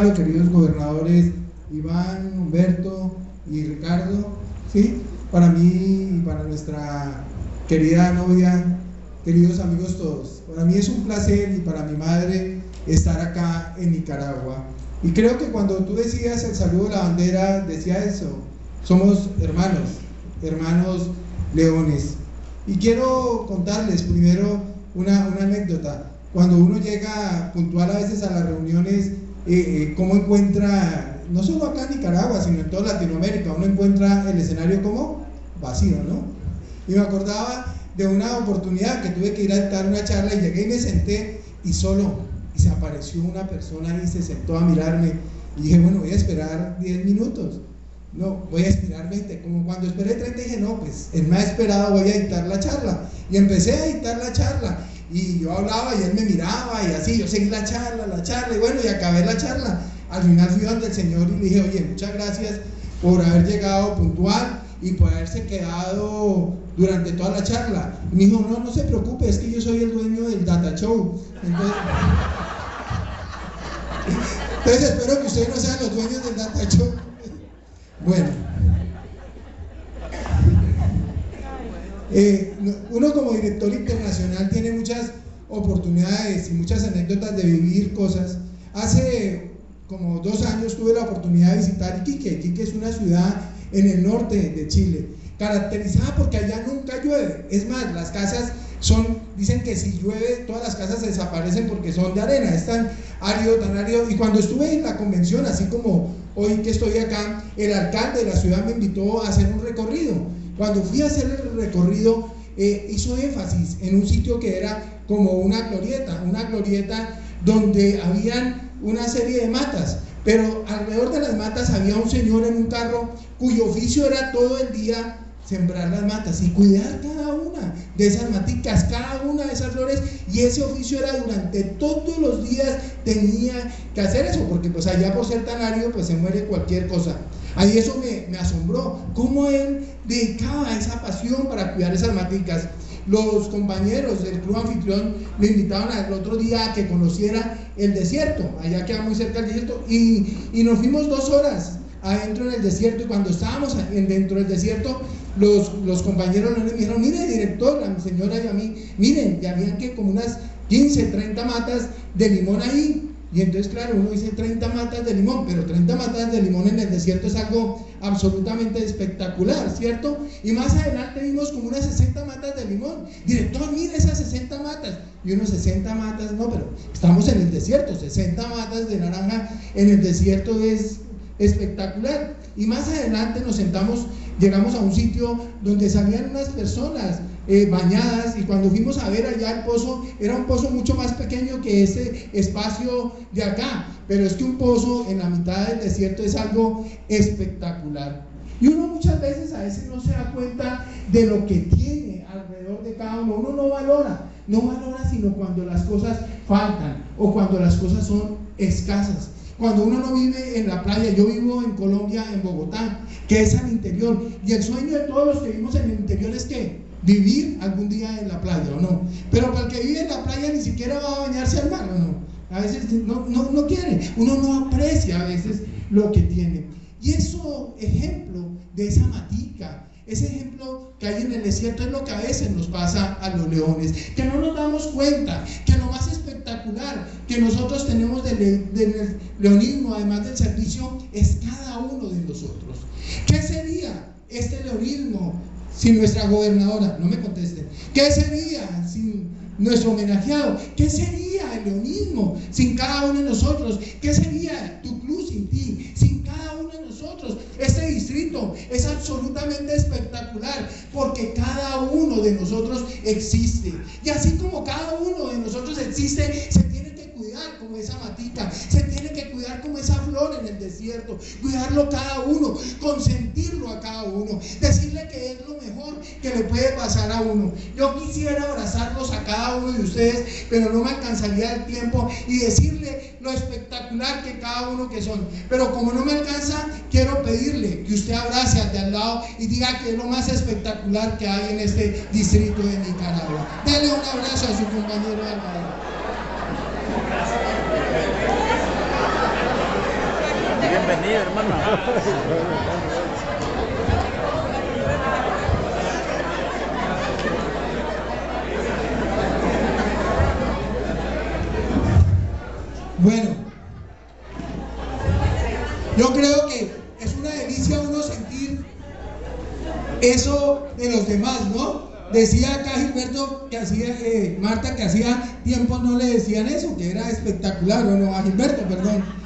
Gonzalo, queridos gobernadores Iván, Humberto y Ricardo, ¿sí? Para mí y para nuestra querida novia, queridos amigos todos, para mí es un placer y para mi madre estar acá en Nicaragua. Y creo que cuando tú decías el saludo de la bandera, decía eso, somos hermanos leones. Y quiero contarles primero una anécdota. Cuando uno llega puntual a veces a las reuniones, cómo encuentra, no solo acá en Nicaragua, sino en toda Latinoamérica, uno encuentra el escenario como vacío, ¿no? Y me acordaba de una oportunidad que tuve que ir a dar una charla y llegué y me senté y se apareció una persona y se sentó a mirarme y dije, bueno, voy a esperar 10 minutos, no, voy a esperar 20, como cuando esperé 30 dije, no, pues él me ha esperado, voy a dictar la charla, y empecé a dictar la charla, y yo hablaba y él me miraba, y así, yo seguí la charla, y bueno, y acabé la charla. Al final fui donde el Señor y le dije, oye, muchas gracias por haber llegado puntual y por haberse quedado durante toda la charla. Y me dijo, no se preocupe, es que yo soy el dueño del Data Show. Entonces espero que ustedes no sean los dueños del Data Show. Bueno, uno como director internacional tiene muchas oportunidades y muchas anécdotas de vivir cosas. Hace como 2 años tuve la oportunidad de visitar Iquique. Iquique es una ciudad en el norte de Chile, caracterizada porque allá nunca llueve. Es más, las casas dicen que si llueve todas las casas se desaparecen porque son de arena, es tan árido. Y cuando estuve en la convención, así como hoy que estoy acá, el alcalde de la ciudad me invitó a hacer un recorrido. Cuando fui a hacer el recorrido, hizo énfasis en un sitio que era como una glorieta donde habían una serie de matas, pero alrededor de las matas había un señor en un carro cuyo oficio era todo el día sembrar las matas y cuidar cada una de esas maticas, cada una de esas flores, y ese oficio era durante todos los días, tenía que hacer eso, porque pues allá por ser tan árido pues se muere cualquier cosa. Ahí eso me asombró, cómo él dedicaba esa pasión para cuidar esas maticas. Los compañeros del club anfitrión le invitaban al otro día a que conociera el desierto, allá queda muy cerca del desierto, y nos fuimos 2 horas adentro en el desierto, y cuando estábamos dentro del desierto, los compañeros nos dijeron, mire director, a mi señora y a mí, miren, ya habían que como unas 15, 30 matas de limón ahí. Y entonces claro, uno dice 30 matas de limón, pero 30 matas de limón en el desierto es algo absolutamente espectacular, ¿cierto? Y más adelante vimos como unas 60 matas de limón. Director, mire esas 60 matas. Y unos 60 matas, no, pero estamos en el desierto, 60 matas de naranja en el desierto es espectacular. Y más adelante llegamos a un sitio donde salían unas personas bañadas, y cuando fuimos a ver allá el pozo, era un pozo mucho más pequeño que este espacio de acá, pero es que un pozo en la mitad del desierto es algo espectacular. Y uno muchas veces a veces no se da cuenta de lo que tiene alrededor de cada uno no valora sino cuando las cosas faltan o cuando las cosas son escasas. Cuando uno no vive en la playa, yo vivo en Colombia, en Bogotá, que es al interior, y el sueño de todos los que vivimos en el interior es que vivir algún día en la playa, ¿o no? Pero para el que vive en la playa ni siquiera va a bañarse al mar, ¿o no? A veces no quiere, uno no aprecia a veces lo que tiene. Y eso, ejemplo de esa matica, ese ejemplo que hay en el desierto, es lo que a veces nos pasa a los leones, que no nos damos cuenta que lo más espectacular que nosotros tenemos del leonismo, además del servicio, es cada uno de nosotros. ¿Qué sería este leonismo sin nuestra gobernadora? No me contesten. ¿Qué sería sin nuestro homenajeado? ¿Qué sería el leonismo sin cada uno de nosotros? ¿Qué sería tu club sin ti, sin cada uno de nosotros? Este distrito es absolutamente espectacular porque cada uno de nosotros existe, y así como cada uno de nosotros existe, se tiene que cuidar como esa matica, se tiene que cuidar como esa flor en el desierto, cuidarlo cada uno, consentirlo a cada uno, decirle que es lo mejor que le puede pasar a uno. Yo quisiera abrazarlos a cada uno de ustedes, pero no me alcanzaría el tiempo, y decirle lo espectacular que cada uno que son, pero como no me alcanza, quiero pedirle que usted abrace al de al lado y diga que es lo más espectacular que hay en este distrito de Nicaragua. Dale un abrazo a su compañero de al lado. Bienvenido, hermano. Bueno, yo creo que es una delicia uno sentir eso de los demás, ¿no? Decía acá Gilberto que hacía, Marta, que hacía tiempo no le decían eso, que era espectacular, o no, a Gilberto, perdón.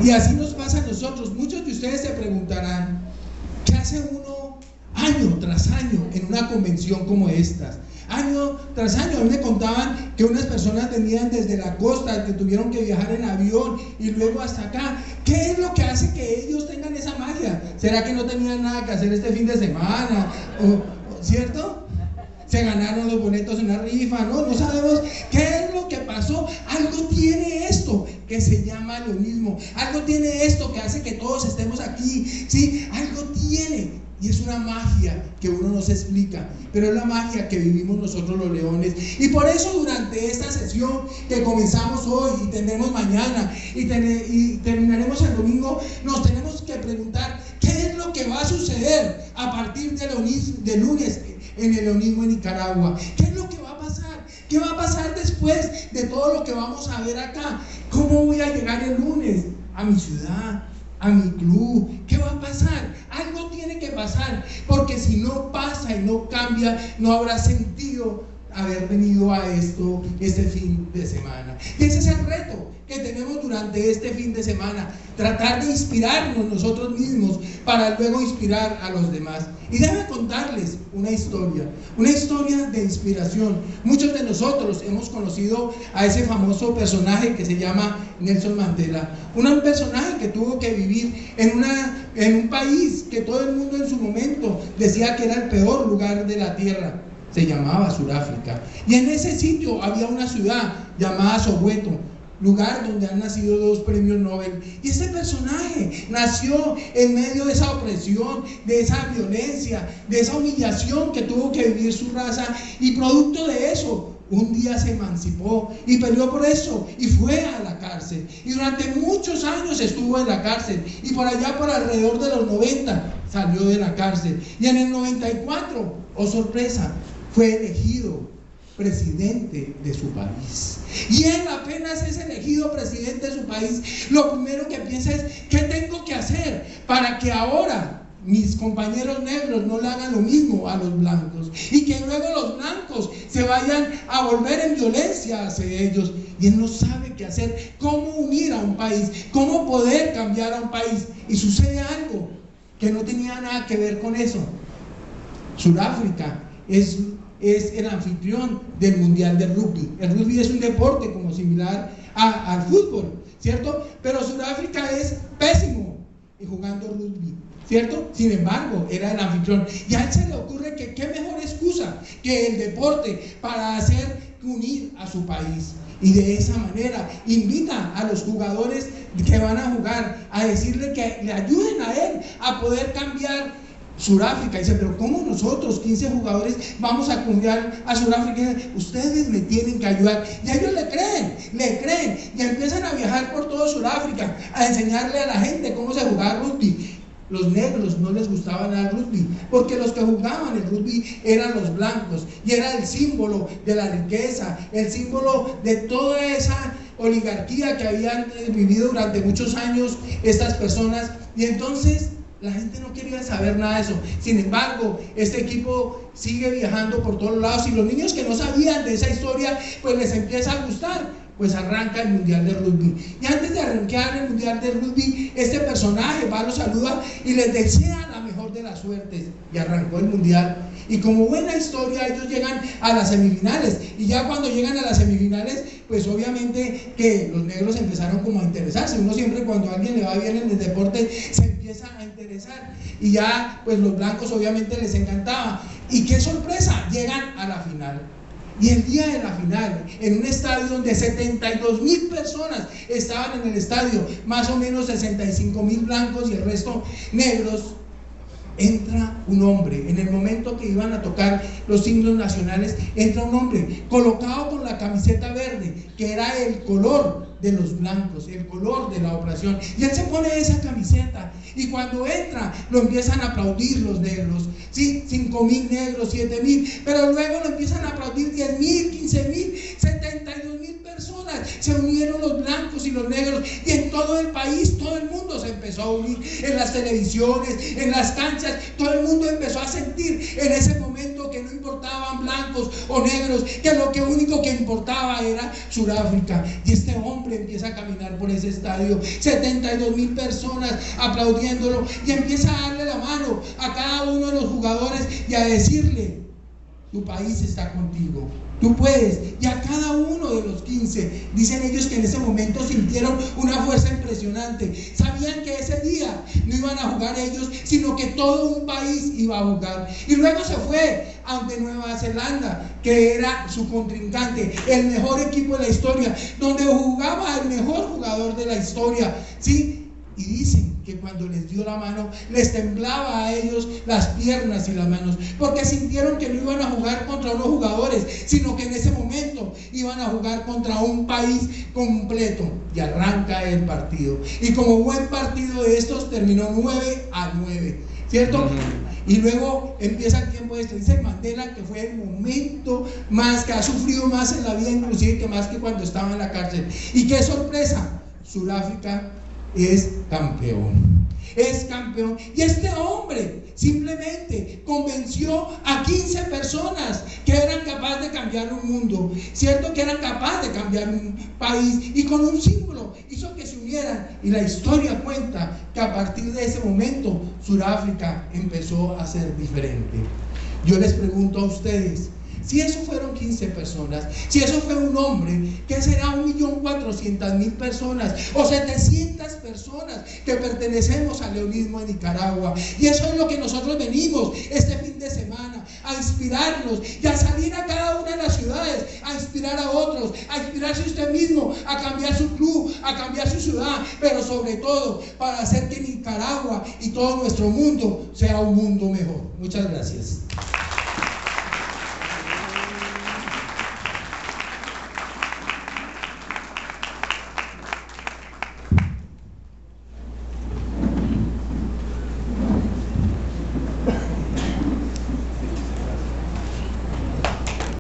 Y así nos pasa a nosotros. Muchos de ustedes se preguntarán, ¿qué hace uno año tras año en una convención como estas? Año tras año. A mí me contaban que unas personas venían desde la costa, que tuvieron que viajar en avión y luego hasta acá. ¿Qué es lo que hace que ellos tengan esa magia? ¿Será que no tenían nada que hacer este fin de semana? ¿Cierto? Se ganaron los boletos en una rifa, ¿no? No sabemos qué es lo que pasó. Algo tiene esto que se llama leonismo. Algo tiene esto que hace que todos estemos aquí, ¿sí? Algo tiene. Y es una magia que uno no se explica, pero es la magia que vivimos nosotros los leones. Y por eso durante esta sesión que comenzamos hoy y tendremos mañana y terminaremos el domingo, nos tenemos que preguntar qué es lo que va a suceder a partir de lunes en el leonismo en Nicaragua. ¿Qué es lo que va a pasar? ¿Qué va a pasar después de todo lo que vamos a ver acá? ¿Cómo voy a llegar el lunes a mi ciudad, a mi club? ¿Qué va a pasar? Algo tiene que pasar, porque si no pasa y no cambia, no habrá sentido haber venido a este fin de semana. Y ese es el reto que tenemos durante este fin de semana, tratar de inspirarnos nosotros mismos para luego inspirar a los demás. Y déjame contarles una historia de inspiración. Muchos de nosotros hemos conocido a ese famoso personaje que se llama Nelson Mandela, un personaje que tuvo que vivir en un país que todo el mundo en su momento decía que era el peor lugar de la tierra. Se llamaba Sudáfrica, y en ese sitio había una ciudad llamada Soweto, lugar donde han nacido 2 premios Nobel. Y ese personaje nació en medio de esa opresión, de esa violencia, de esa humillación que tuvo que vivir su raza, y producto de eso un día se emancipó y peleó por eso y fue a la cárcel, y durante muchos años estuvo en la cárcel, y por allá por alrededor de los 90 salió de la cárcel, y en el 94, oh sorpresa, fue elegido presidente de su país. Y él apenas es elegido presidente de su país, lo primero que piensa es: ¿qué tengo que hacer para que ahora mis compañeros negros no le hagan lo mismo a los blancos, y que luego los blancos se vayan a volver en violencia hacia ellos? Y él no sabe qué hacer, cómo unir a un país, cómo poder cambiar a un país. Y sucede algo que no tenía nada que ver con eso. Sudáfrica es el anfitrión del Mundial de Rugby. El rugby es un deporte como similar al fútbol, ¿cierto? Pero Sudáfrica es pésimo en jugando rugby, ¿cierto? Sin embargo, era el anfitrión, y a él se le ocurre que qué mejor excusa que el deporte para hacer unir a su país. Y de esa manera invita a los jugadores que van a jugar a decirle que le ayuden a él a poder cambiar Sudáfrica. Dice: pero ¿cómo nosotros, 15 jugadores, vamos a cambiar a Sudáfrica? Ustedes me tienen que ayudar. Y ellos le creen, y empiezan a viajar por todo Sudáfrica a enseñarle a la gente cómo se jugaba rugby. Los negros no les gustaba nada el rugby, porque los que jugaban el rugby eran los blancos, y era el símbolo de la riqueza, el símbolo de toda esa oligarquía que habían vivido durante muchos años estas personas. Y entonces la gente no quería saber nada de eso. Sin embargo, este equipo sigue viajando por todos lados, y los niños que no sabían de esa historia, pues les empieza a gustar. Pues arranca el Mundial de Rugby. Y antes de arrancar el Mundial de Rugby, este personaje va, los saluda y les desea la mejor de las suertes. Y arrancó el Mundial. Y como buena historia, ellos llegan a las semifinales. Y ya cuando llegan a las semifinales, pues obviamente que los negros empezaron como a interesarse. Uno siempre, cuando a alguien le va bien en el deporte, se empieza a interesar. Y ya pues los blancos obviamente les encantaba. Y qué sorpresa, llegan a la final. Y el día de la final, en un estadio donde 72,000 personas estaban en el estadio, más o menos 65,000 blancos y el resto negros, entra un hombre. En el momento que iban a tocar los himnos nacionales, entra un hombre colocado con la camiseta verde, que era el color de los blancos, el color de la opresión. Y él se pone esa camiseta y cuando entra lo empiezan a aplaudir los negros, ¿sí? 5.000 negros, 7.000, pero luego lo empiezan a aplaudir 10.000, 15.000, 72.000 personas. Se unieron los blancos y los negros y en todo el país, todo el mundo se empezó a unir, en las televisiones, en las canchas, todo el mundo empezó a sentir en ese momento que no importaban blancos o negros, que lo único que importaba era Sudáfrica. Y este hombre empieza a caminar por ese estadio, 72.000 personas aplaudiéndolo, y empieza a darle la mano a cada uno de los jugadores y a decirle: tu país está contigo, tú puedes. Y a cada uno de los 15, dicen ellos que en ese momento sintieron una fuerza impresionante. Sabían que ese día no iban a jugar ellos, sino que todo un país iba a jugar. Y luego se fue ante Nueva Zelanda, que era su contrincante, el mejor equipo de la historia, donde jugaba el mejor jugador de la historia, ¿sí? Y dicen que cuando les dio la mano, les temblaba a ellos las piernas y las manos, porque sintieron que no iban a jugar contra unos jugadores, sino que en ese momento iban a jugar contra un país completo. Y arranca el partido. Y como buen partido de estos, terminó 9-9, ¿cierto? Y luego empieza el tiempo de esto. Dice Mandela que fue el momento más, que ha sufrido más en la vida, inclusive que más que cuando estaba en la cárcel. Y qué sorpresa, Sudáfrica es campeón. Es campeón. Y este hombre simplemente convenció a 15 personas que eran capaces de cambiar un mundo, cierto, que eran capaces de cambiar un país, y con un símbolo hizo que se unieran. Y la historia cuenta que a partir de ese momento Sudáfrica empezó a ser diferente. Yo les pregunto a ustedes, si eso fueron 15 personas, si eso fue un hombre, ¿qué será 1.400.000 personas o 700 personas que pertenecemos al leonismo de Nicaragua? Y eso es lo que nosotros venimos este fin de semana, a inspirarnos y a salir a cada una de las ciudades, a inspirar a otros, a inspirarse usted mismo, a cambiar su club, a cambiar su ciudad, pero sobre todo para hacer que Nicaragua y todo nuestro mundo sea un mundo mejor. Muchas gracias.